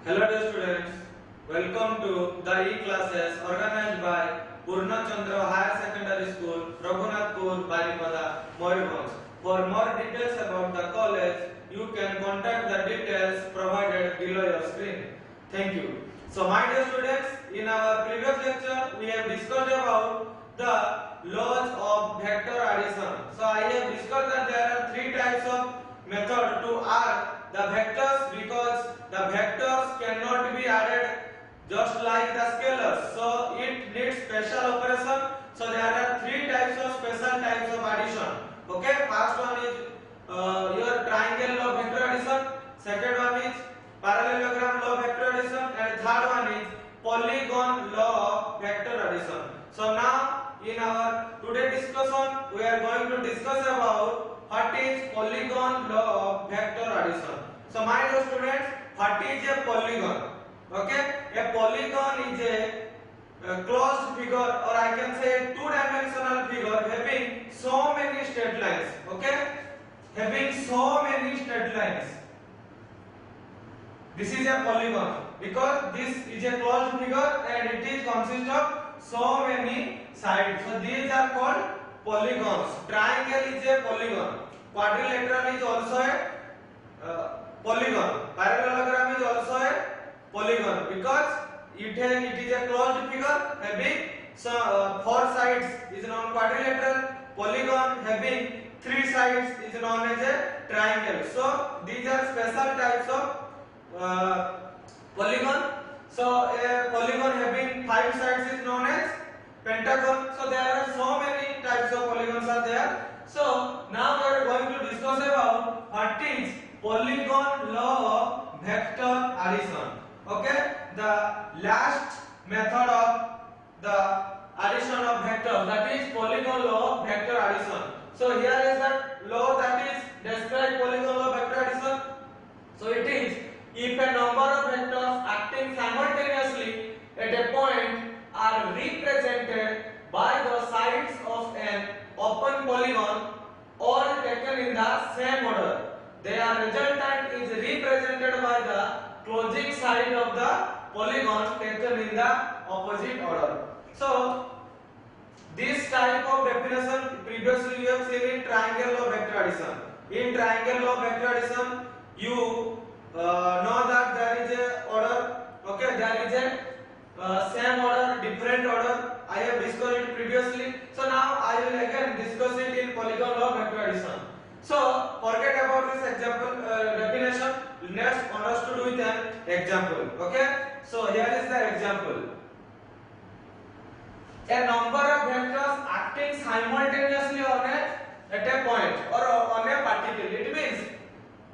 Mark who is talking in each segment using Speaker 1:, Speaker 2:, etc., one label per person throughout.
Speaker 1: Hello dear students, welcome to the e-classes organized by Purna Chandra Higher Secondary School, Raghunathpur, Baripada, Moribunds. For more details about the college, you can contact the details provided below your screen. Thank you. So my dear students, in our previous lecture, we have discussed about the laws of vector addition. So I have discussed that there are three types of method to add the vectors, because the vectors cannot be added just like the scalars, so it needs special operation. So there are three types of special types of addition. Okay, first one is your triangle law vector addition, second one is parallelogram law vector addition, and third one is polygon law vector addition. So now in our today discussion we are going to discuss about what is polygon law of vector addition. So my dear students, what is a polygon? Okay, a polygon is a closed figure, or I can say two-dimensional figure having so many straight lines. Okay, having so many straight lines. This is a polygon because this is a closed figure and it is consist of so many sides. So these are called polygons. Triangle is a polygon. Quadrilateral is also a polygon. Parallelogram is also a polygon because it is a closed figure having four sides is known quadrilateral. Polygon having three sides is known as a triangle. So these are special types of polygon. So a polygon having five sides is known as pentagon. So there are so many types of polygons are there. So now we are going to discuss about what is polygon law of vector addition. Okay, the last method of the addition of vectors, that is polygon law of vector addition. So here is that law that is described polygon law of vector addition. So it is if a number of vectors acting simultaneously at a point are represented by the sides of an open polygon or taken in the same order, their resultant is represented by the closing side of the polygon taken in the opposite order. So this type of definition previously you have seen in triangle law vector addition. In triangle law vector addition, you know that there is a order. Okay, there is a same order, different order. I have discussed it previously. So now I will again discuss it in polygon law vector addition. So forget about this example definition. Let's understood with an example. Okay. So here is the example. A number of vectors acting simultaneously at a point or on a particle. It means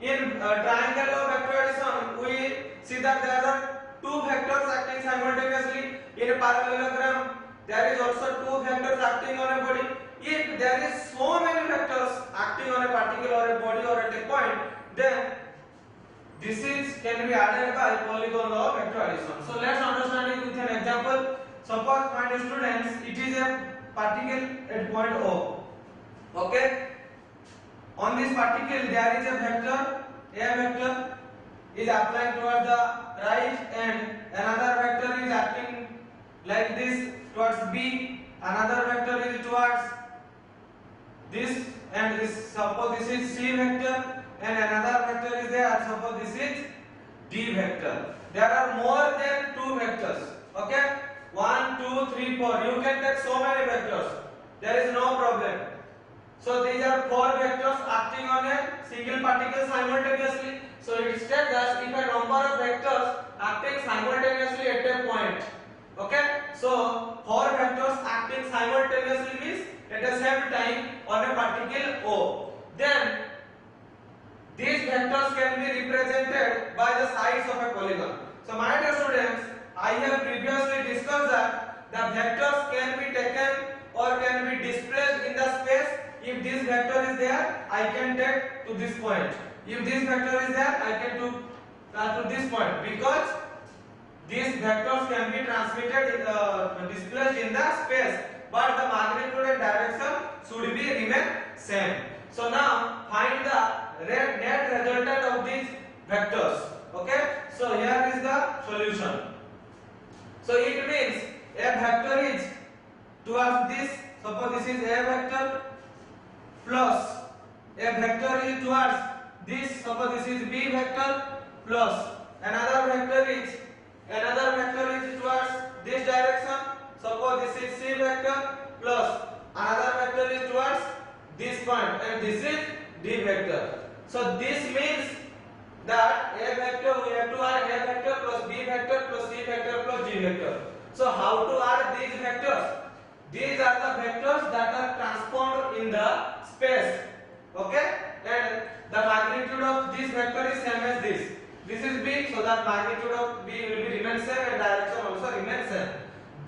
Speaker 1: in triangle law vector addition we see that there are two vectors acting simultaneously. In a parallelogram there is also two vectors acting on a body. If there is so many vectors acting on a particle or a body or at a point, then this can be added by polygon law of vector addition. So let's understand it with an example. Suppose, my dear students, it is a particle at point O. Okay. On this particle there is a vector. A vector is applying towards the right and another vector is acting like this towards B. Another vector is towards this and this. Suppose this is C vector and another vector is there. Suppose this is D vector. There are more than two vectors. Okay, 1, 2, 3, 4. You can take so many vectors. There is no problem. So these are four vectors acting on a single particle simultaneously. So it states that if a number of vectors acting simultaneously at a point. Okay, so four vectors acting simultaneously means at the same time on a particle O. Then these vectors can be represented by the sides of a polygon. So my dear students, I have previously discussed that the vectors can be taken or can be displaced in the space. If this vector is there, I can take to this point. If this vector is there, I can to this point, because these vectors can be transmitted displaced in the space, but the magnitude and direction should be remain same. So now find the net resultant of these vectors. Okay, so here is is the solution. So it means a vector is towards this, suppose this is a vector, plus a vector is towards this, suppose this is b vector, plus another vector is towards this direction, suppose this is c vector, plus another vector is towards this point, and this is d vector. So this means that a vector, we have to add a vector plus b vector plus c vector plus g vector. So how to add these vectors? These are the vectors that are transformed in the space. Okay? And the magnitude of this vector is same as this. This is b, so that magnitude of b will be remain same and direction also remain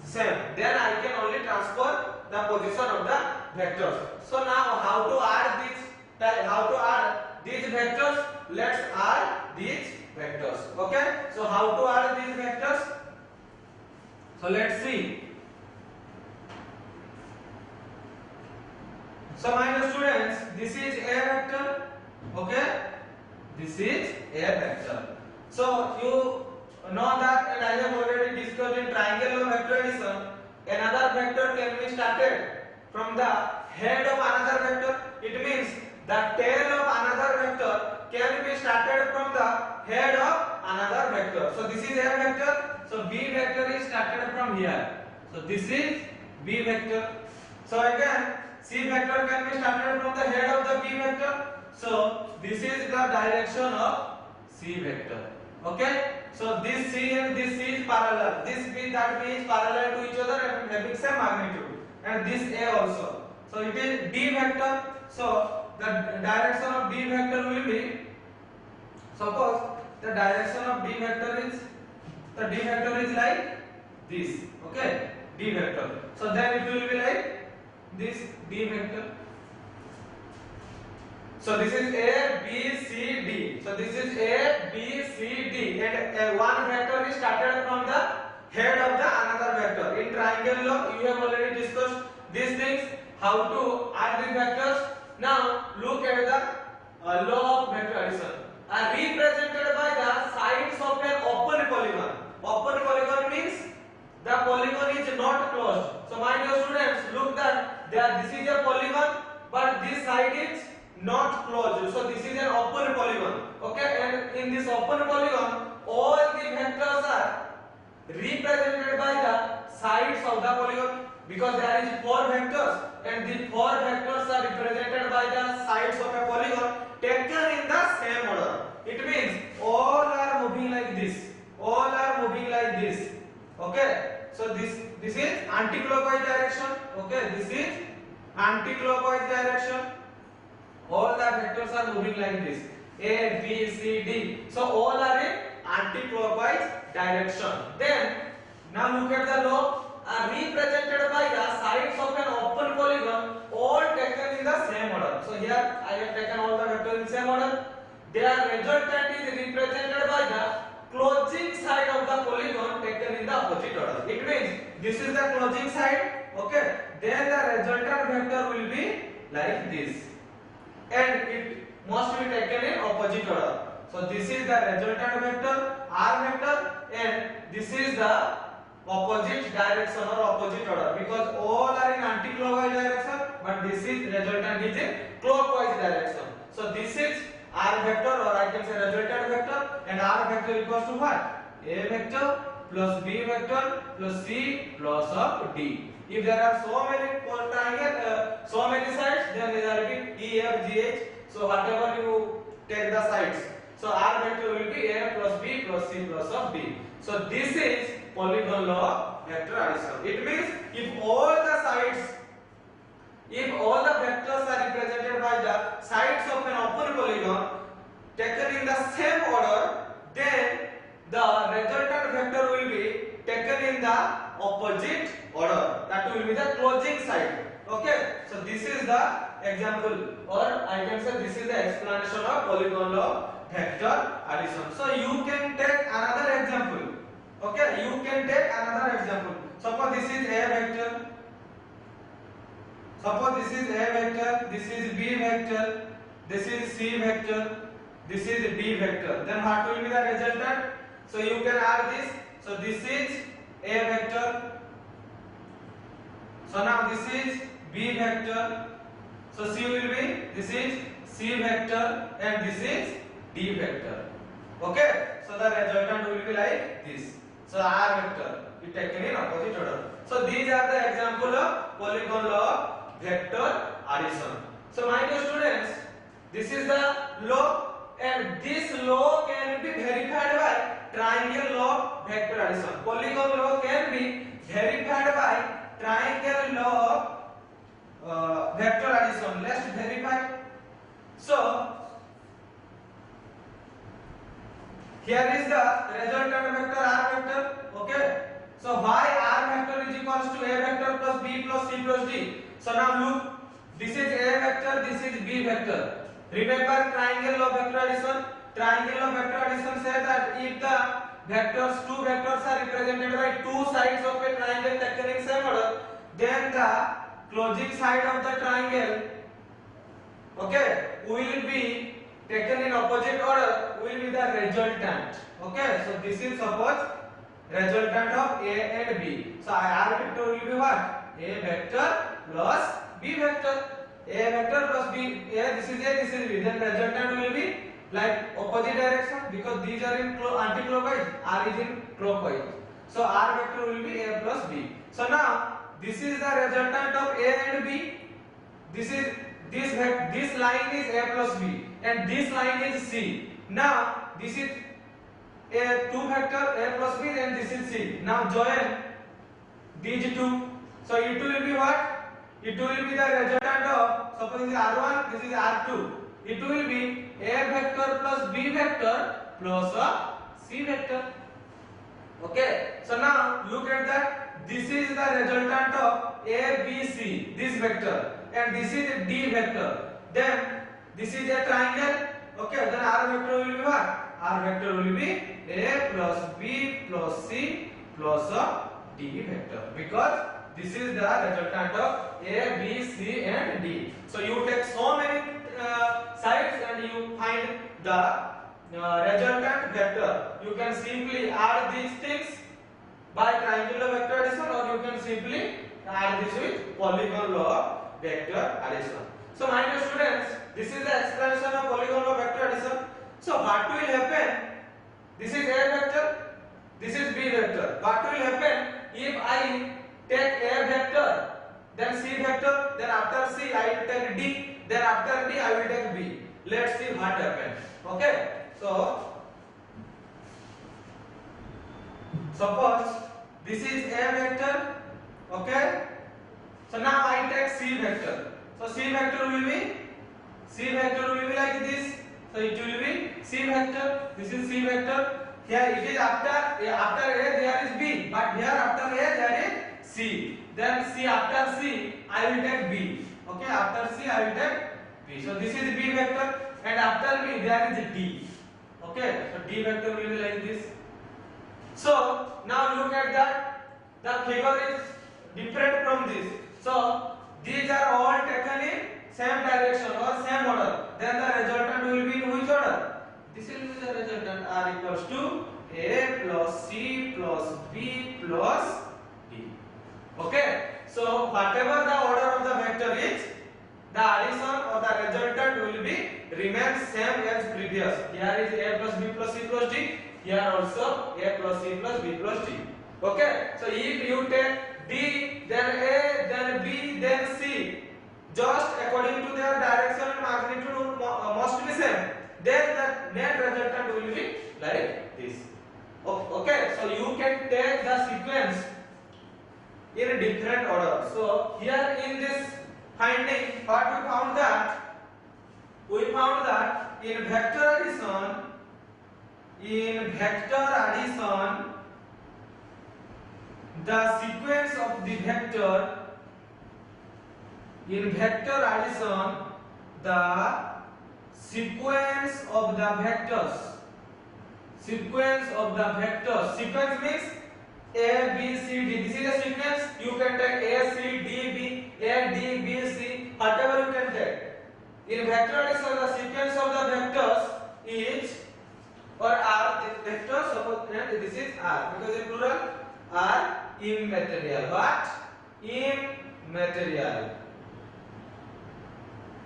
Speaker 1: same. Then I can only transfer the position of the vectors. So now how to add these vectors? Let's add these vectors. Okay? So how to add these vectors? So let's see. So my dear students, this is a vector. Okay? This is a vector. So you know that, and I have already discussed in triangle law vector addition, another vector can be started from the head of another vector. It means the tail of another vector can be started from the head of another vector. So this is a vector. So b vector is started from here. So this is b vector. So again c vector can be started from the head of the b vector. So this is the direction of c vector. Okay? So this c and this c is parallel. This b, that b is parallel to each other and having same magnitude. And this a also. So it is d vector. So the direction of d vector will be, suppose the direction of d vector is like this. Okay? D vector. So then it will be like this d vector. So this is a, b, c, d. So this is a, b, c, d, and one vector is started from the head of the another vector. In triangle law, you have already discussed these things. How to add these vectors? Now look at the law of vector addition. Are represented by the sides of an open polygon. Open polygon means the polygon is not closed. So my dear students, look that this is a polygon, but this side is not closed. So this is an open polygon. Okay, and in this open polygon, all the vectors are represented by the sides of the polygon, because there is 4 vectors, and the 4 vectors are represented by the sides of a polygon taken in the same order. It means all are moving like this. All are moving like this. Okay, so this is anti-clockwise direction. Okay, this is anti-clockwise direction. All the vectors are moving like this. A, B, C, D. So all are in anti-clockwise direction. Then now look at the law. Are represented by the sides of an open polygon, all taken in the same order. So here I have taken all the vectors in same order. Their resultant is represented by the closing side of the polygon taken in the opposite order. It means this is the closing side. Okay. Then the resultant vector will be like this, and it must be taken in opposite order. So this is the resultant vector, r vector, and this is the opposite direction or opposite order, because all are in anti-clockwise direction, but this is resultant is in clockwise direction. So this is r vector, or I can say resultant vector, and r vector equals to what? A vector plus b vector plus c plus of d. If there are so many triangle, so many sides, then there will be E, F, G, H. So whatever you take the sides, so r vector will be a plus b plus c plus of d. So this is polygon law of vector addition. It means if all the vectors are represented by the sides of an open polygon taken in the same order, then the resultant vector will be taken in the opposite order. That will be the closing side. Okay. So this is the example, or I can say this is the explanation of polygon law of vector addition. So you can take another example. Okay, you can take another example. Suppose this is a vector. Suppose this is a vector, this is b vector, this is c vector, this is d vector. Then what will be the resultant? So you can add this. So this is A vector. So now this is B vector. So C will be, this is C vector and this is D vector. Okay, so the resultant will be like this. So R vector is taken in opposite order. So these are the example of polygon law of vector addition. So my dear students, this is the law and this law can be verified by triangle law of vector addition. Polygon law can be verified by triangle law of vector addition. Let's verify. So here is the resultant vector R vector. Okay. So why R vector is equals to A vector plus B plus C plus D. So now look, this is A vector, this is B vector. Remember triangle law of vector addition. Triangle law of vector addition says that if the vectors, two vectors are represented by two sides of a triangle taken in same order, then the closing side of the triangle, okay, will be taken in opposite order, will be the resultant. Okay, so this is suppose resultant of A and B. So R vector will be what? A vector plus B vector. A vector plus B. A, this is A, this is B. Then resultant will be like opposite direction because these are in anti-clockwise. R is in clockwise. So R vector will be A plus B. So now this is the resultant of A and B. This is this line is A plus B and this line is C. Now this is A two vector A plus B and this is C. Now join these two. So E2 will be what? E2 will be the resultant of, suppose this is R1, this is R2. E2 will be A vector plus B vector plus a C vector. Okay. So now look at that. This is the resultant of A, B, C, this vector, and this is a D vector. Then this is a triangle. Okay. Then R vector will be what? R vector will be A plus B plus C plus a D vector because this is the resultant of A, B, C and D. So you take so many sides and you find the resultant vector. You can simply add these things by triangular vector addition or you can simply add this with polygon law of vector addition. So my dear students, this is the explanation of polygon law of vector addition. So what will happen? This is A vector, this is B vector. What will happen if I take A vector, then C vector, then after C I will take D, then after D I will take B. Let's see what happens. Okay. So suppose this is A vector. Okay. So now I take C vector. So C vector will be like this. So it will be C vector. This is C vector. Here it is after A there is B, but here after A there is C. Then C after C I will take B. Okay, after C I will take B. So this is B vector and after B there is D. Okay, so D vector will be like this. So now look at that. The figure is different from this. So these are all taken in same direction or same order. Then the resultant will be in which order? This will be the resultant. R equals to A plus C plus B plus D. Okay. So whatever the order of the vector is, the addition or the resultant will be remain same as previous. Here is A plus B plus C plus D. Here also A plus C plus B plus D. Okay. So if you take D, then A, then B, then C, just according to their direction and magnitude must be same. Then the net resultant will be like this. Okay. So you can take the sequence in a different order. So here in this finding, what we found that? We found that in vector addition, the sequence of the vector, in vector addition, the sequence of the vectors, sequence means A, B, C, D. This is a sequence. You can take A, C, D, B, A, D, B, C, whatever you can take. In vector addition, the sequence of the vectors is or are vectors, suppose and this is are, because in plural are immaterial. What? Immaterial.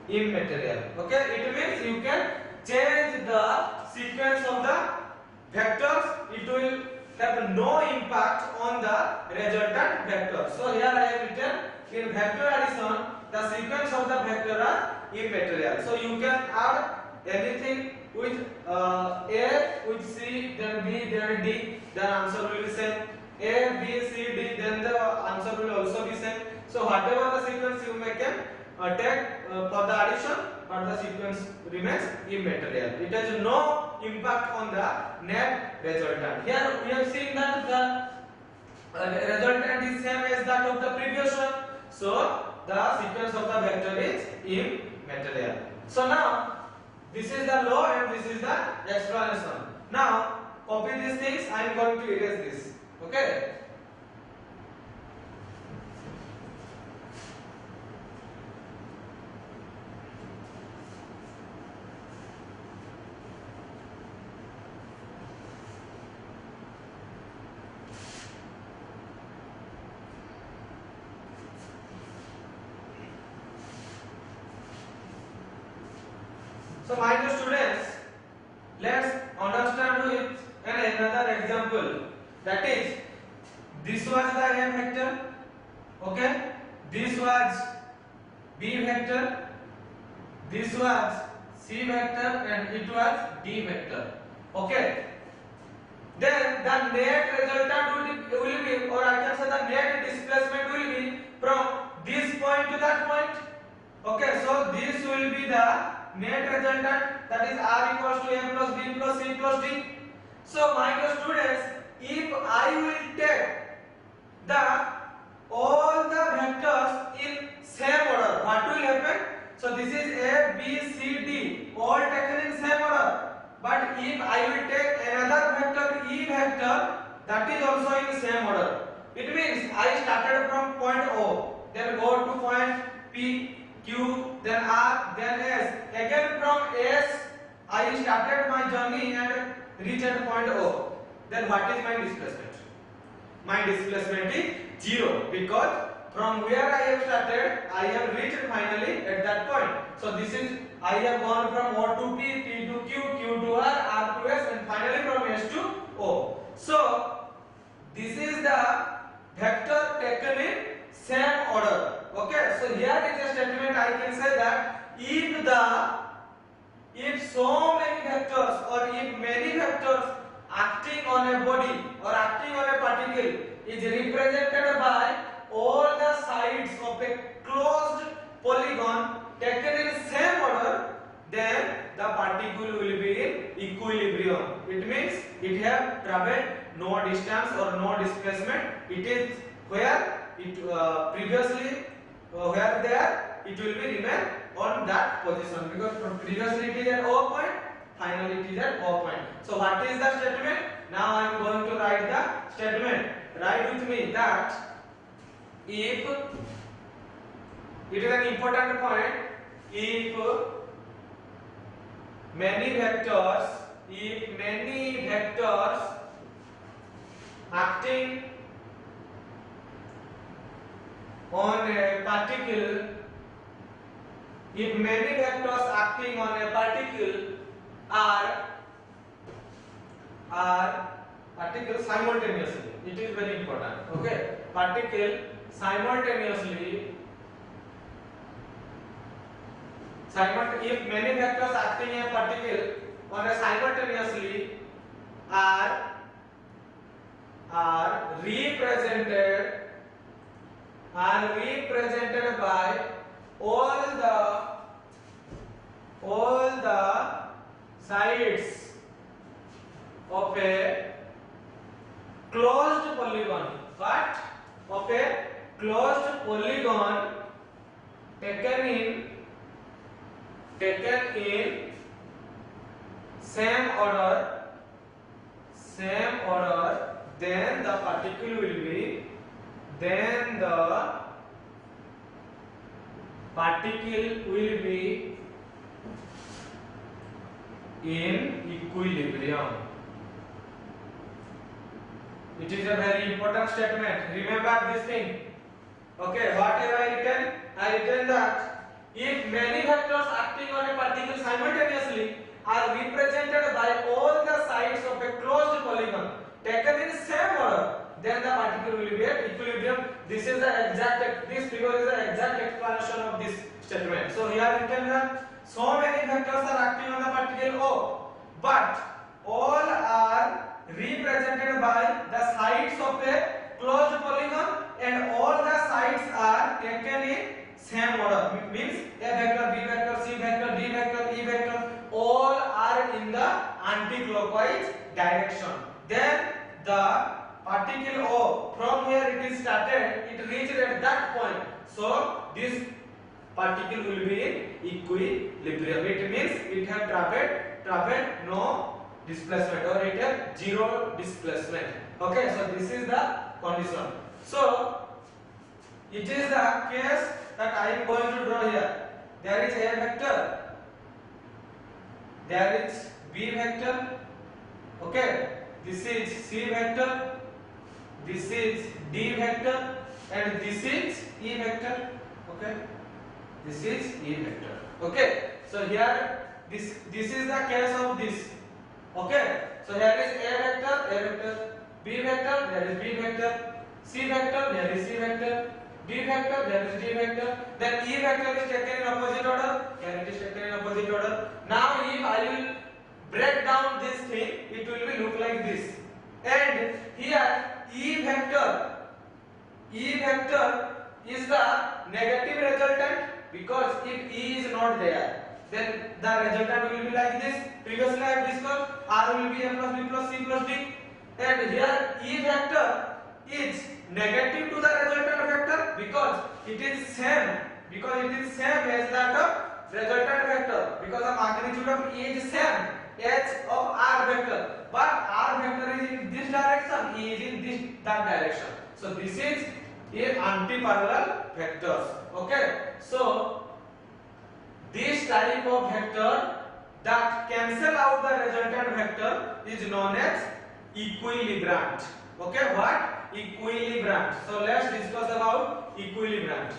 Speaker 1: Immaterial. Okay, it means you can change the sequence of the vectors. It will have no impact on the resultant vector. So here I have written in vector addition the sequence of the vector are immaterial. So you can add anything with A with C, then B, then D, then answer will be same. A, B, C, D, then the answer will also be same. So whatever the sequence you may can take for the addition, but the sequence remains immaterial. It has no impact on the net resultant. Here we have seen that the resultant is same as that of the previous one. So the sequence of the vector is immaterial. So now this is the law and this is the explanation. Now copy these things. I am going to erase this. Okay. So my dear students, let's understand with another example. That is, this was the A vector, okay? This was B vector, this was C vector, and it was D vector, okay? Then the net resultant will be, or I can say the net displacement will be from this point to that point, okay? So this will be the net resultant, that is R equals to A plus B plus C plus D. So my dear students, if I will take the all the vectors in same order, what will happen? So this is A, B, C, D, all taken in same order. But if I will take another vector, E vector, that is also in same order. It means I started from point O, then go to point P, Q, then R, then S. Again from S, I started my journey and reached at point O. Then what is my displacement? My displacement is 0, because from where I have started, I have reached finally at that point. So this is, I have gone from O to P, P to Q, Q to R, R to S, and finally from S to O. So this is the vector taken in same order. Okay, so here is a statement I can say that if so many vectors or if many vectors acting on a body or acting on a particle is represented by all the sides of a closed polygon taken in same order, then the particle will be in equilibrium. It means it have traveled no distance or no displacement. It is where it previously where there, it will be remain on that position, because previously it is at O point, finally it is at O point. So what is the statement? Now I am going to write the statement. Write with me that if, it is an important point, if many vectors acting on a particle, if many vectors acting on a particle are particle simultaneously, it is very important, okay? Particle simultaneously, if many vectors acting in a particle on a simultaneously are represented by all the sides of a closed polygon. What? Of a closed polygon taken in same order, then the particle will be, in equilibrium. It is a very important statement. Remember this thing. Okay, what have I written? I written that if many vectors acting on a particle simultaneously are represented by all the sides of a closed polygon taken in same order, then the particle will be at equilibrium. This figure is the exact explanation of this statement. So here written that so many vectors are acting on the particle O, but all are represented by the sides of a closed polygon and all the sides are taken in same order. Means A vector, B vector, C vector, D vector, E vector, all are in the anti-clockwise direction. Then the particle O, from here it is started, it reached at that point. So this particle will be in equilibrium. It means it have traveled no displacement, or it have zero displacement. Okay, so this is the condition. So it is the case that I am going to draw here. There is A vector, there is B vector. Okay, this is C vector, this is D vector, and this is E vector. Okay, this is E vector. Okay, so here this is the case of this. Okay, so here is A vector, B vector, there is B vector, C vector, there is C vector, D vector, there is D vector. Then E vector is taken in opposite order. Here it is taken in opposite order. Now if I will break down this thing, it will be look like this. And here E vector is the negative resultant, because if E is not there, then the resultant will be like this. Previously I have discussed R will be A plus B plus C plus D. And here E vector is negative to the resultant vector because it is same as that of resultant vector, because the magnitude of E is same as of R vector, but R vector is in this direction, E is in that direction. So this is a anti-parallel vectors. Okay, so this type of vector that cancel out the resultant vector is known as equilibrant. Okay, what? Equilibrant. So let's discuss about equilibrant.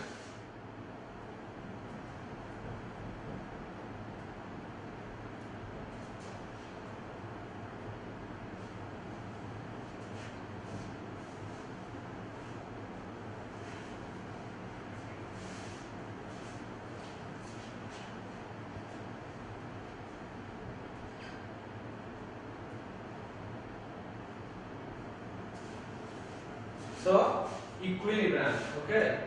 Speaker 1: So equilibrant. Okay.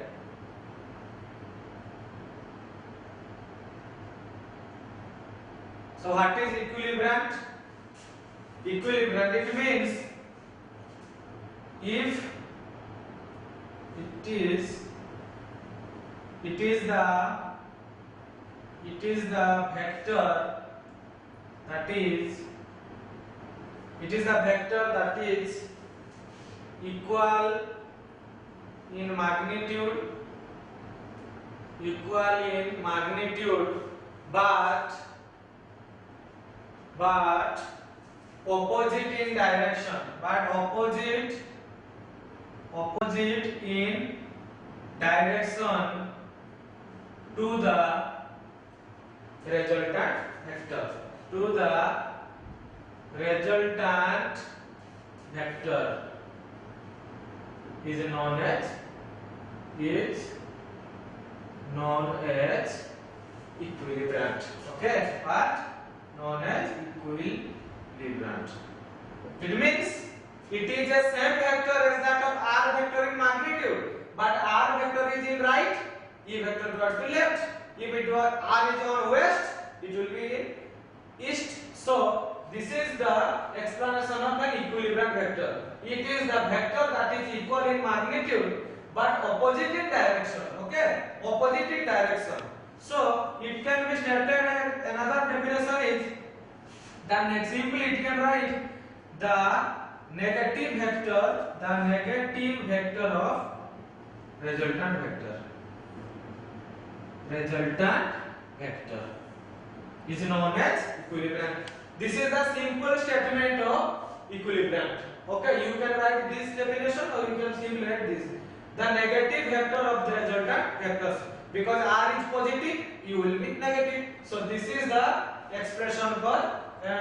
Speaker 1: So what is equilibrant? Equilibrant, it means if it is the vector that is equal in magnitude but opposite in direction, opposite in direction to the resultant vector, is known as equilibrant. Okay, what? Known as equilibrant. It means it is the same vector as that of R vector in magnitude, but R vector is in right, E vector towards the left. If it was R is on west, it will be in east. So this is the explanation of an equilibrant vector. It is the vector that is equal in magnitude but opposite in direction. Okay, opposite in direction. So it can be stated as another definition is then simply it can write the negative vector of resultant vector is known as equilibrant. This is the simple statement of equilibrant. Okay, you can write this definition, or you can simply write this: the negative vector of the resultant vectors. Because r is positive, u will be negative. So this is the expression for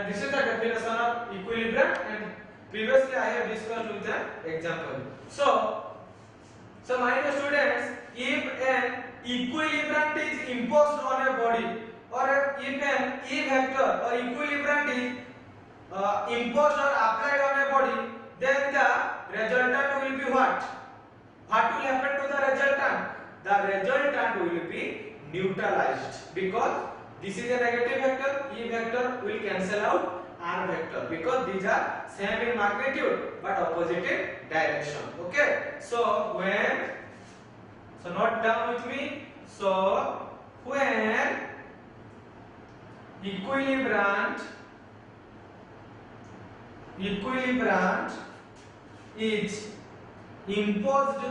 Speaker 1: this is the definition of equilibrium, and previously I have discussed with an example. So my dear students, if an equilibrium is imposed on a body, or if an E vector or equilibrium is imposed or applied on a body, then the resultant will be what? What will happen to the resultant? The resultant will be neutralized, because this is a negative vector, E vector will cancel out R vector, because these are same in magnitude but opposite in direction. Okay, so note down with me. So when equilibrium is imposed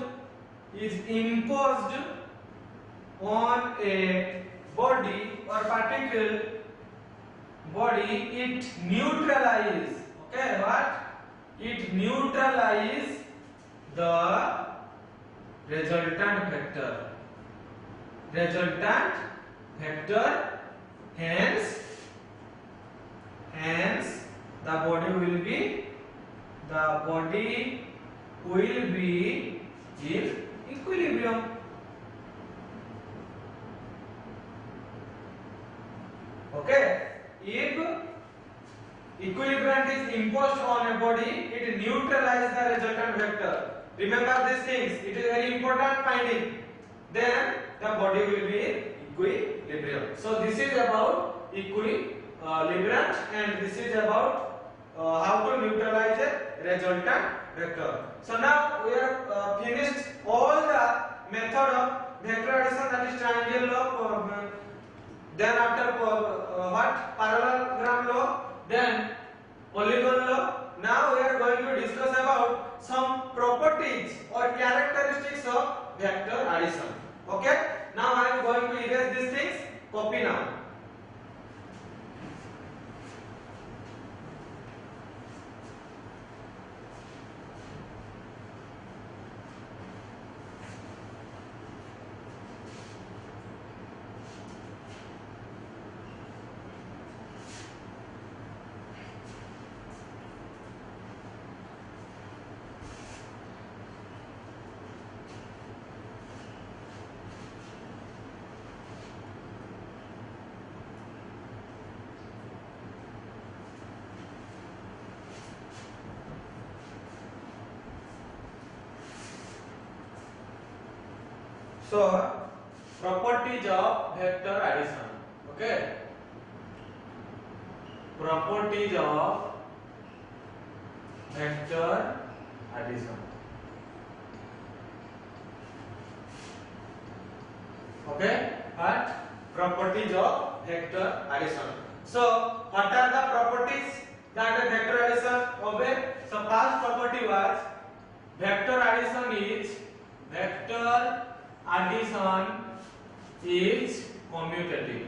Speaker 1: on a body or particle body, it neutralizes, okay, what? It neutralizes the resultant vector, hence the body will be in equilibrium. Okay, if equilibrium is imposed on a body, it neutralizes the resultant vector. Remember these things, it is very important finding. Then the body will be in equilibrium. So this is about equilibrium, and this is about how to neutralize a resultant vector. So now we have finished all the method of vector addition, that is triangle law, then after what? Parallelogram law, then polygon law. Now we are going to discuss about some properties or characteristics of vector addition. Okay, now I am going to erase these things. Copy now. So properties of vector addition. Okay, properties of vector addition. Okay, what? Properties of vector addition. So what are the properties that a vector addition obeys? So first property was vector addition is commutative.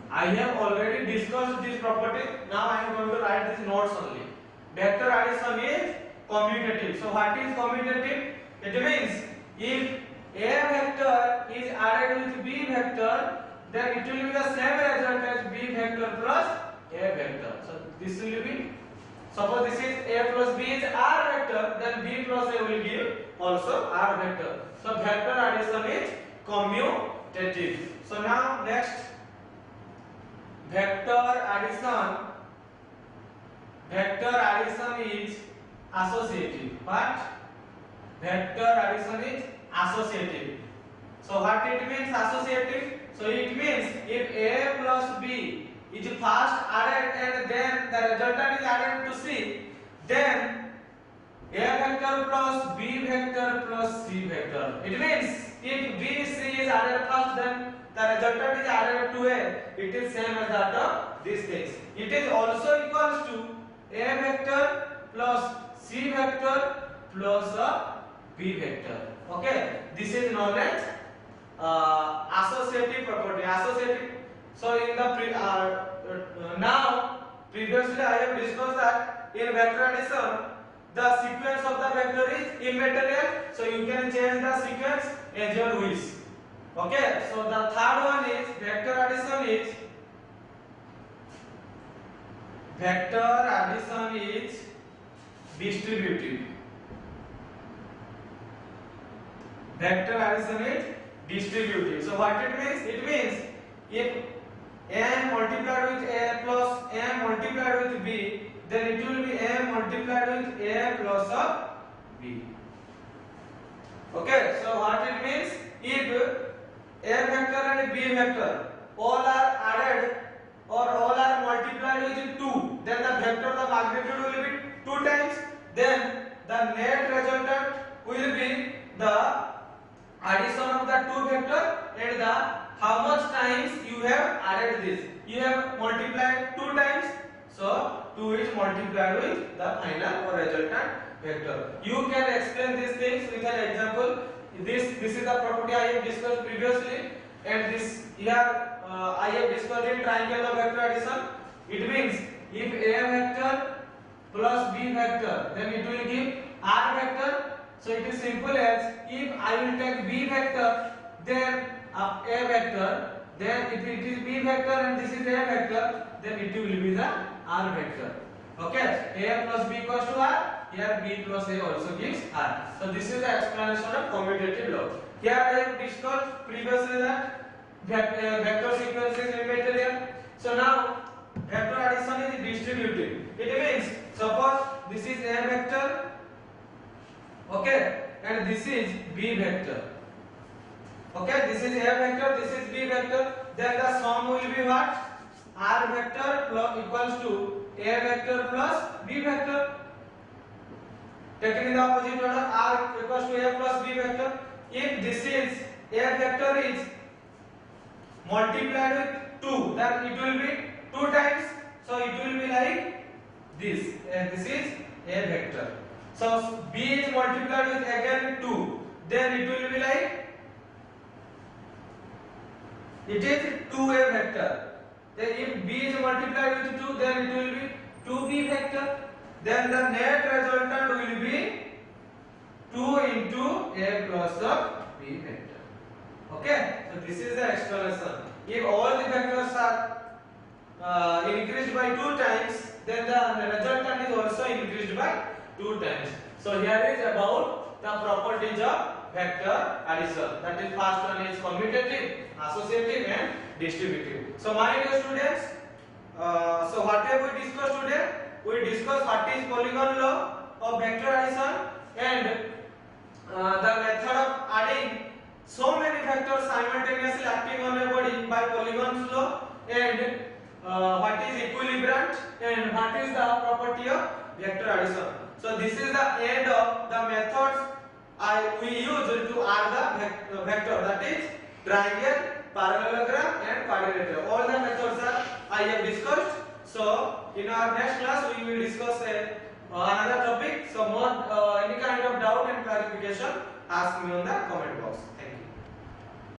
Speaker 1: I have already discussed this property. Now I am going to write these notes only. Vector addition is commutative. So what is commutative? It means if A vector is added with B vector, then it will be the same result as B vector plus A vector. So this will be, suppose this is A plus B is R vector, then B plus A will give also R vector. So vector addition is commutative. So now next, vector addition is associative. What? Vector addition is associative. So what it means associative? So it means if A plus B is first added and then the resultant is added to C, then A vector plus B vector plus C vector. It means if B, C is added first, then the resultant is added to A. It is same as that of these things. It is also equals to A vector plus C vector plus B vector. Okay, this is known as associative property. Associative. So in the now previously I have discussed that in vector addition the sequence of the vector is immaterial, so you can change the sequence as your wish. Okay, so the third one is vector addition is distributive. Vector addition is distributive. So what it means? It means if m multiplied with a plus m multiplied with b, then it will be m multiplied with a plus of b. Okay, so what it means? If a vector and b vector all are added or all are multiplied with 2, then the vector, the magnitude will be 2 times, then the net resultant will be the addition of the two vector and the how much times you have added this. You have multiplied 2 times, so 2 is multiplied with the final or resultant vector. You can explain these things with an example. This is the property I have discussed previously, and this here I have discussed in triangular vector addition. It means if a vector plus b vector, then it will give r vector. So it is simple as if I will take b vector, then a vector, then if it is b vector and this is a vector, then it will be the r vector. Okay, a plus b equals to r. Here b plus a also gives r. So this is the explanation of commutative law. Here I have discussed previously that vector sequence is immaterial. So now vector addition is distributive. It means suppose this is a vector, okay, and this is b vector. Okay, this is a vector, this is b vector. Then the sum will be what? R vector plus equals to a vector plus b vector. Taken in the opposite order, r equals to a plus b vector. If this is a vector is multiplied with 2, then it will be 2 times. So it will be like this, and this is a vector. So b is multiplied with again 2, then it will be like it is 2a vector. Then if b is multiplied with 2, then it will be 2b vector. Then the net resultant will be 2 into a plus of b vector. Okay, so this is the explanation. If all the vectors are increased by 2 times, then the resultant is also increased by 2 times. So here is about the properties of vector addition. That is, first one is commutative, associative and distributive. So my dear students, so what have we discussed today? We discussed what is polygon law of vector addition and the method of adding so many vectors simultaneously acting on a body by polygon law, and what is equilibrant and what is the property of vector addition. So this is the end of the methods we use to add the vector, that is triangle, parallelogram and quadrilateral. All the methods are I have discussed. So in our next class we will discuss another topic. So more any kind of doubt and clarification, ask me on the comment box.